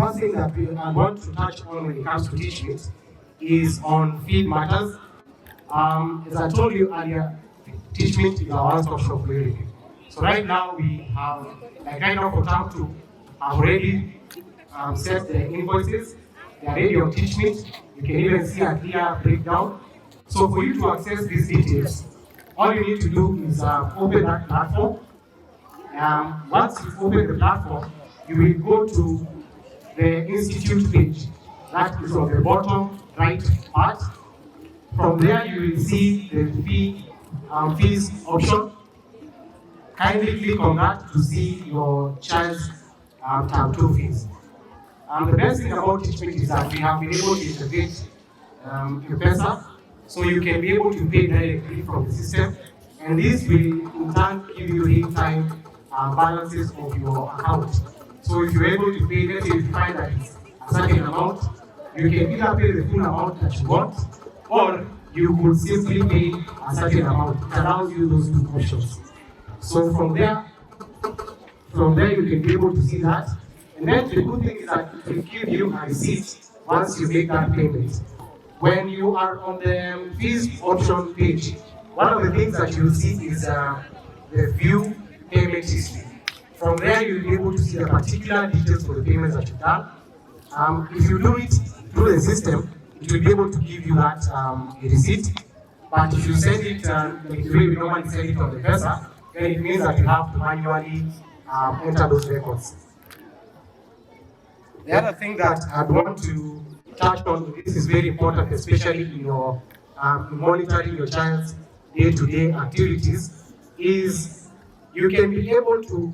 first thing that I want to touch on when it comes to teaching is on field matters. As I told you earlier, teaching is our one-stop shop for everything. So right now we have, like right now for term 2, I've already set the invoices. They are ready on teaching. You can even see a clear breakdown. So for you to access these details, all you need to do is open that platform. Once you open the platform, you will go to the institute page. That is on the bottom right part. From there, you will see the fees option. Kindly click on that to see your child's term 2 fees. The best thing about teaching is that we have been able to integrate M-Pesa, so you can be able to pay directly from the system, and this will in turn give you real-time balances of your account. So if you're able to pay, let's say if you find that it's a certain amount, you can either pay the full amount that you want, or you could simply pay a certain amount. It allows you those two options. So from there you can be able to see that. And then the good thing is that it will give you a receipt once you make that payment. When you are on the fees option page, one of the things that you'll see is the view payment history. From there, you'll be able to see the particular details for the payments that you've done. If you do it through the system, it will be able to give you that a receipt. But if you send it like the way we normally send it on the Pesa, then it means that you have to manually enter those records. The other thing that I'd want to touch on, this is very important, especially in your monitoring your child's day-to-day activities, is you can be able to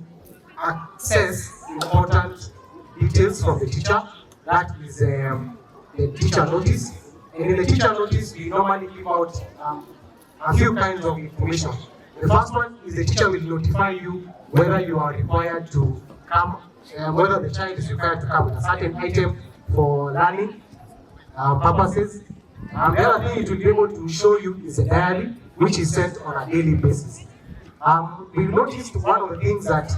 access important details from the teacher. That is the teacher notice. And in the teacher notice, we normally give out a few kinds of information. The first one is the teacher will notify you whether you are required to come, whether the child is required to come with a certain item for learning purposes. The other thing it will be able to show you is a diary, which is sent on a daily basis. We noticed one of the things that,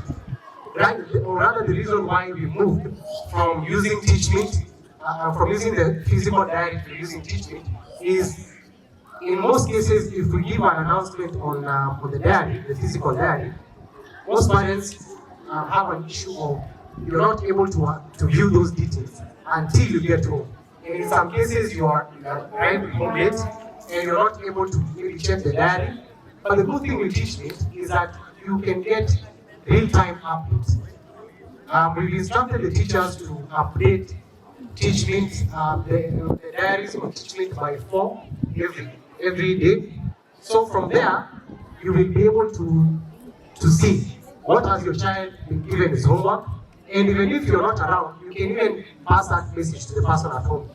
or rather the reason why we moved from using TeachMeet, from using the physical diary to using TeachMeet, is in most cases, if we give an announcement on the diary, the physical diary, most parents have an issue of you're not able to view those details until you get home. And in some cases, you are arrived home late and you're not able to really check the diary. But the good thing with TeachMeet is that you can get real-time updates. We've instructed the teachers to update TeachMeet, the diaries on TeachMeet by 4 every day. So from there, you will be able to see what has your child been given his homework, and even if you're not around, you can even pass that message to the person at home.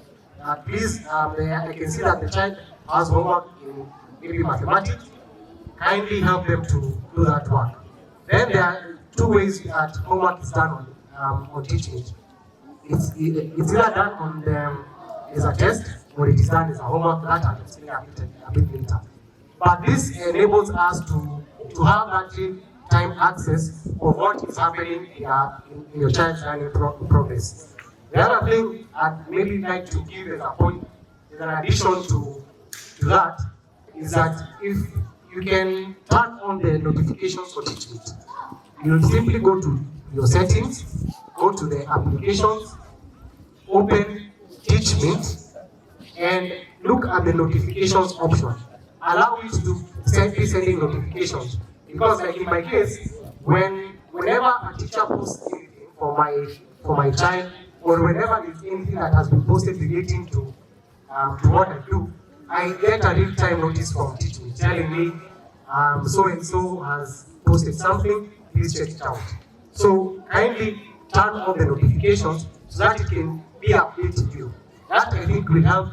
Please, I can see that the child has homework in maybe mathematics. Kindly help them to do that work. Then there are two ways that homework is done on TeachMeet. It's either done on as a test, or it is done as a homework. That I'll explain a bit later. But this enables us to have that real-time access of what is happening in your child's learning progress. The other thing I'd maybe like to give as a point, as an addition to that, is that if you can turn on the notifications for TeachMeet, you'll simply go to your settings, go to the applications, open TeachMeet, and look at the notifications option. Allow it to be sending notifications. Because like in my case, whenever a teacher posts anything for my child, or whenever there's anything that has been posted relating to what I do, I get a real-time notice from TeachMeet telling me so-and-so has posted something, please check it out. So kindly turn on the notifications so that it can be updated to you. That I think will help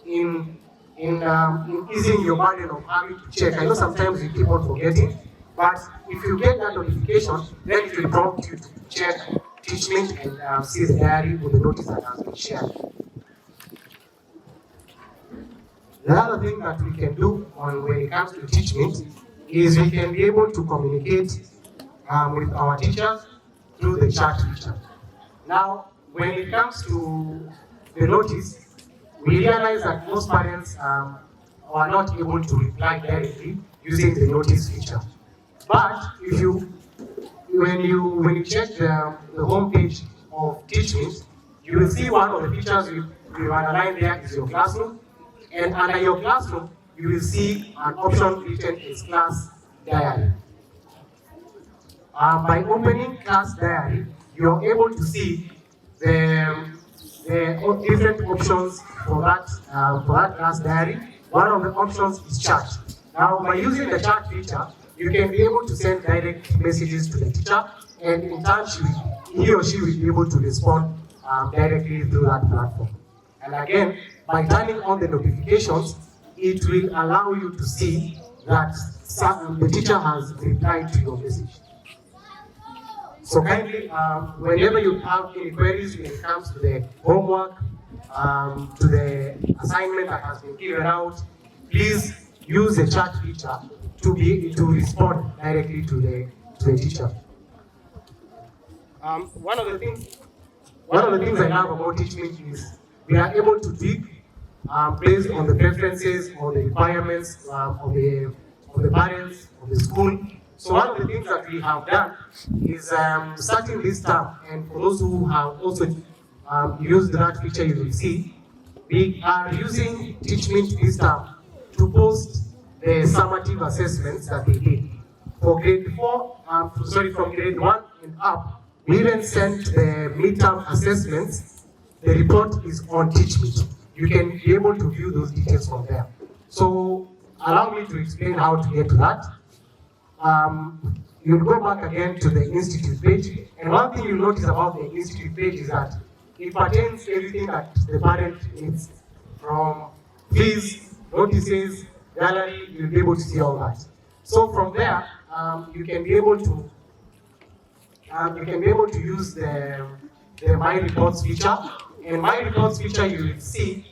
in easing your burden of having to check. I know sometimes you keep on forgetting, but if you get that notification, then it will prompt you to check TeachMeet and see the diary with the notice that has been shared. The other thing that we can do when it comes to TeachMeet is we can be able to communicate with our teachers through the chat feature. Now, when it comes to the notice, we realize that most parents are not able to reply directly using the notice feature. But if you, when you check the homepage of TeachMeet, you will see one of the features you underline there is your classroom, and under your classroom, you will see an option written as class diary. By opening class diary, you are able to see the different options for that class diary. One of the options is chat. Now, by using the chat feature, you can be able to send direct messages to the teacher, and in turn, he or she will be able to respond directly through that platform. And again, by turning on the notifications, it will allow you to see that the teacher has replied to your message. So kindly, whenever you have any queries when it comes to the homework, to the assignment that has been given out, please use the chat feature to be to respond directly to the teacher. One of the things I love about TeachMeet is we are able to dig based on the preferences or the requirements of the parents of the school. So one of the things that we have done is starting this term, and for those who have also used that feature, you will see we are using TeachMeet this term to post the summative assessments that they did. For grade 4, from grade 1 and up, we even sent the midterm assessments. The report is on TeachMeet. You can be able to view those details from there. So allow me to explain how to get to that. You'll go back again to the Institute page, and one thing you'll notice about the Institute page is that it pertains everything that the parent needs, from fees, notices, gallery. You'll be able to see all that. So from there, you can be able to use the My Reports feature. In My Reports feature, you will see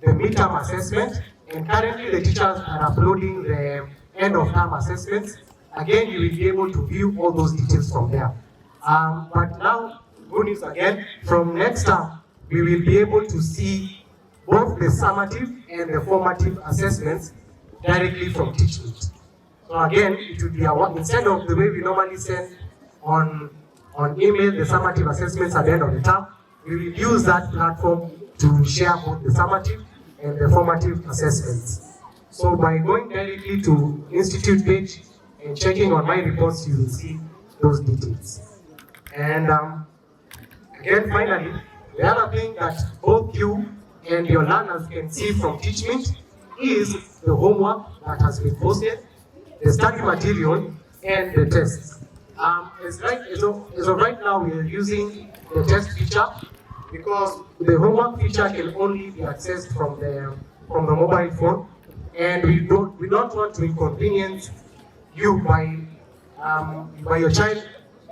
the midterm assessment, and currently the teachers are uploading the end of term assessments. Again, you will be able to view all those details from there. But now, good news again, from next term, we will be able to see both the summative and the formative assessments directly from TeachMeet. So again, it will be instead of the way we normally send on email the summative assessments at the end of the term, we will use that platform to share both the summative and the formative assessments. So by going directly to Institute page and checking on My Reports, you will see those details. And again, finally, the other thing that both you and your learners can see from TeachMeet is the homework that has been posted, the study material, and the tests. As of right now, we are using the test feature because the homework feature can only be accessed from the mobile phone, and we don't want to inconvenience you by your child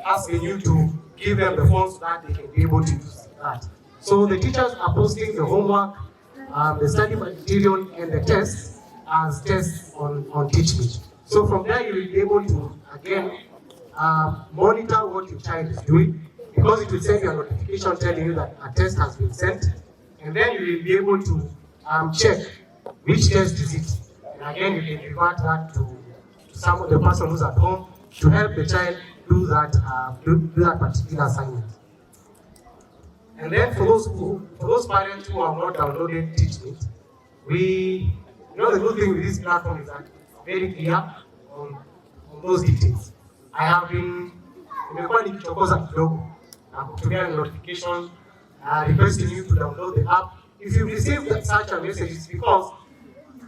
asking you to give them the phone so that they can be able to use that. So the teachers are posting the homework, the study material, and the tests as tests on TeachMeet. So from there, you will be able to again monitor what your child is doing, because it will send you a notification telling you that a test has been sent, and then you will be able to check which test is it. And again, you can revert that to some of the person who's at home to help the child do that particular assignment. And then for those parents who have not downloaded TeachMeet, the good thing with this platform is that it's very clear on those details. I have been nimekuwa nikichokoza kidogo na kutumia notification requesting you to download the app. If you receive such a message, it's because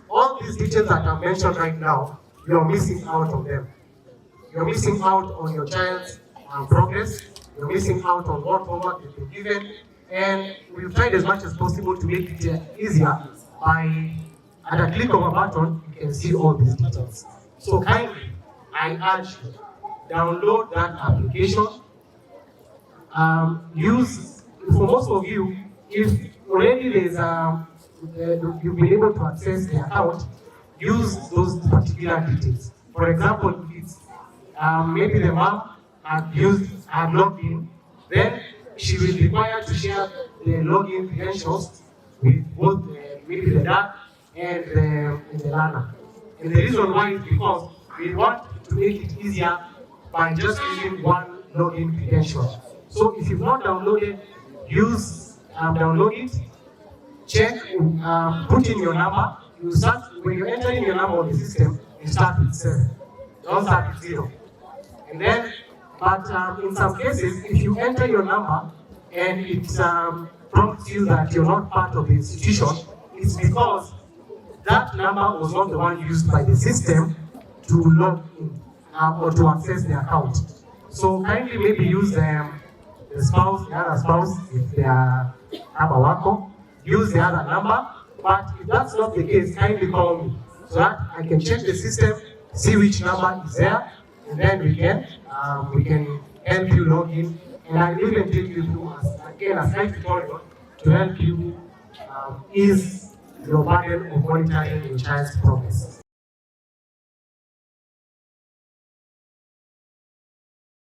all these details that I've mentioned right now, you are missing out on them. You're missing out on your child's progress. You're missing out on what homework you've been given, and we've tried as much as possible to make it easier by, at a click of a button, you can see all these details. So kindly, I urge you, download that application. For most of you, if already you've been able to access the account, use those particular details. For example, if it's maybe the mom had logged in, then she will require to share the login credentials with both maybe the dad and the learner. And the reason why is because we want to make it easier by just using one login credential. So if you've not downloaded, download it, check, put in your number. You start, when you enter in your number on the system, you start with 7. Don't start with 0. And then, but in some cases, if you enter your number and it prompts you that you're not part of the institution, it's because that number was not the one used by the system to log in or to access the account. So kindly maybe use the spouse, the other spouse, if they have a worker, use the other number. But if that's not the case, kindly call me so that I can check the system, see which number is there, and then we can help you log in. And I will even take you through a slight tutorial to help you ease your burden of monitoring your child's progress.